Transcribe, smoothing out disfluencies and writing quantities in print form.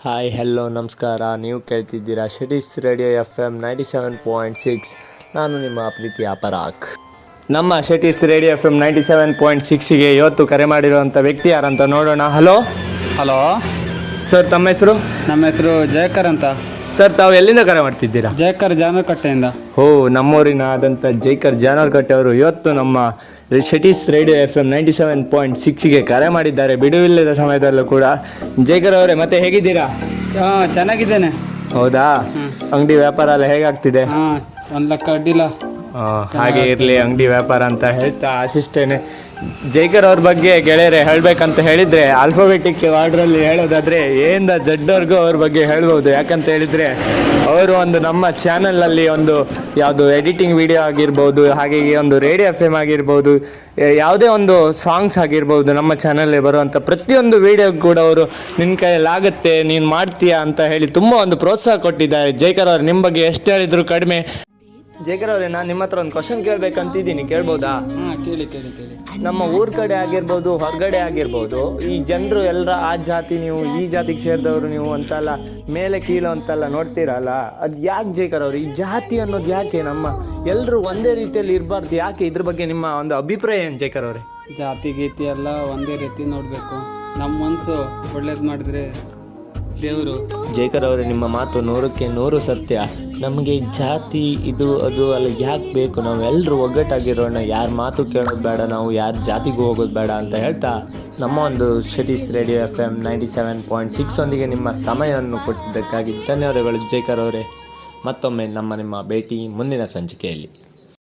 Hi hello ನಮಸ್ಕಾರ. ನೀವು ಕೇಳ್ತಿದ್ದೀರಾ cities radio FM 97.6. ನಾನು ನಿಮ್ಮ ಪ್ರೀತಿಯ ಪರಾಕ್. ನಮ್ಮ ಸಿಟೀಸ್ ರೇಡಿಯೋ FM 97.6ಗೆ ಇವತ್ತು ಕರೆ ಮಾಡಿರುವಂಥ ವ್ಯಕ್ತಿ ಯಾರಂತ ನೋಡೋಣ. ಹಲೋ ಸರ್, ತಮ್ಮ ಹೆಸರು? ನಮ್ಮ ಹೆಸರು ಜಯಕರ್ ಅಂತ. ಸರ್, ತಾವು ಎಲ್ಲಿಂದ ಕರೆ ಮಾಡ್ತಿದ್ದೀರಾ? ಜಯಕರ್ ಜಾನರ್ಕಟ್ಟೆಯಿಂದ. ನಮ್ಮೂರಿನ ಆದಂಥ ಜೈಕರ್ ಜಾನರ್ಕಟ್ಟೆ ಅವರು ಇವತ್ತು ನಮ್ಮ ಸಿಟೀಸ್ ರೇಡಿಯೋ FM 97.6ಗೆ ಕರೆ ಮಾಡಿದ್ದಾರೆ, ಬಿಡುವಿಲ್ಲದ ಸಮಯದಲ್ಲೂ ಕೂಡ. ಜೈಕರ್ ಅವರೇ, ಮತ್ತೆ ಹೇಗಿದ್ದೀರಾ? ಚೆನ್ನಾಗಿದ್ದೇನೆ. ಹೌದಾ? ಅಂಗಡಿ ವ್ಯಾಪಾರ ಎಲ್ಲ ಹೇಗಾಗ್ತಿದೆ? 1 ಲಕ್ಷ ಅಡ್ಡಿಲ್ಲ. ಹಾಗೆ ಇರಲಿ ಅಂಗಡಿ ವ್ಯಾಪಾರ ಅಂತ ಹೇಳ್ತಾ ಆಶಿಸ್ತೇನೆ. ಜೈಕರ್ ಅವ್ರ ಬಗ್ಗೆ ಗೆಳೆಯರೆ ಹೇಳಬೇಕಂತ ಹೇಳಿದರೆ, ಆಲ್ಫಾಬೆಟಿಕ್ ಆರ್ಡ್ರಲ್ಲಿ ಹೇಳೋದಾದರೆ ಏಯಿಂದ ಜಡ್ವರೆಗೂ ಅವ್ರ ಬಗ್ಗೆ ಹೇಳ್ಬೋದು. ಯಾಕಂತ ಹೇಳಿದರೆ ಅವರು ನಮ್ಮ ಚಾನಲಲ್ಲಿ ಯಾವುದು ಎಡಿಟಿಂಗ್ ವಿಡಿಯೋ ಆಗಿರ್ಬೋದು, ಹಾಗೆ ಒಂದು ರೇಡಿಯೋ FM ಆಗಿರ್ಬೋದು, ಯಾವುದೇ ಒಂದು ಸಾಂಗ್ಸ್ ಆಗಿರ್ಬೋದು, ನಮ್ಮ ಚಾನಲಲ್ಲಿ ಬರುವಂಥ ಪ್ರತಿಯೊಂದು ವಿಡಿಯೋ ಕೂಡ ಅವರು ನಿನ್ನ ಕೈಯಲ್ಲಾಗುತ್ತೆ, ನೀನು ಮಾಡ್ತೀಯಾ ಅಂತ ಹೇಳಿ ತುಂಬ ಒಂದು ಪ್ರೋತ್ಸಾಹ ಕೊಟ್ಟಿದ್ದಾರೆ. ಜೈಕರ್ ಅವರು ನಿಮ್ಮ ಬಗ್ಗೆ ಎಷ್ಟು ಹೇಳಿದ್ರು ಕಡಿಮೆ. ಜೈಕರ್ ಅವರೇ, ನಾನು ನಿಮ್ಮ ಹತ್ರ ಒಂದು ಕ್ವಶನ್ ಕೇಳಬೇಕಂತಿದ್ದೀನಿ, ಕೇಳ್ಬೋದಾ? ಕೇಳಿ. ನಮ್ಮ ಊರ ಕಡೆ ಆಗಿರ್ಬೋದು, ಹೊರಗಡೆ ಆಗಿರ್ಬೋದು, ಈ ಜನರು ಎಲ್ಲರ ಆ ಜಾತಿ ನೀವು, ಈ ಜಾತಿಗೆ ಸೇರಿದವರು ನೀವು ಅಂತೆಲ್ಲ ಮೇಲೆ ಕೀಳು ಅಂತೆಲ್ಲ ನೋಡ್ತೀರಲ್ಲ, ಅದು ಯಾಕೆ ಜೈಕರ್ ಅವರು? ಈ ಜಾತಿ ಅನ್ನೋದು ಯಾಕೆ? ನಮ್ಮ ಎಲ್ಲರೂ ಒಂದೇ ರೀತಿಯಲ್ಲಿ ಇರಬಾರ್ದು, ಯಾಕೆ? ಇದ್ರ ಬಗ್ಗೆ ನಿಮ್ಮ ಒಂದು ಅಭಿಪ್ರಾಯ ಏನು ಜೈಕರ್ ಅವರೇ? ಜಾತಿ ಗೀತಿ ಎಲ್ಲ ಒಂದೇ ರೀತಿ ನೋಡಬೇಕು. ನಮ್ಮ ಮನಸ್ಸು ಒಳ್ಳೇದು ಮಾಡಿದ್ರೆ ದೇವರು. ಜೈಕರ್ ಅವರೇ, ನಿಮ್ಮ ಮಾತು 100ಕ್ಕೆ 100 ಸತ್ಯ. ನಮಗೆ ಜಾತಿ ಇದು ಅದು ಅಲ್ಲ ಯಾಕೆ ಬೇಕು? ನಾವೆಲ್ಲರೂ ಒಗ್ಗಟ್ಟಾಗಿರೋಣ, ಯಾರ ಮಾತು ಕೇಳೋದು ಬೇಡ, ನಾವು ಯಾರ ಜಾತಿಗೂ ಹೋಗೋದು ಬೇಡ ಅಂತ ಹೇಳ್ತಾ, ನಮ್ಮ ಒಂದು ಸಿಟೀಸ್ ರೇಡಿಯೋ FM 97.6 ಒಂದಿಗೆ ನಿಮ್ಮ ಸಮಯವನ್ನು ಕೊಟ್ಟಿದ್ದಕ್ಕಾಗಿ ಧನ್ಯವಾದಗಳು ಜೈಕರ್ ಅವರೇ. ಮತ್ತೊಮ್ಮೆ ನಿಮ್ಮ ಭೇಟಿ ಮುಂದಿನ ಸಂಚಿಕೆಯಲ್ಲಿ.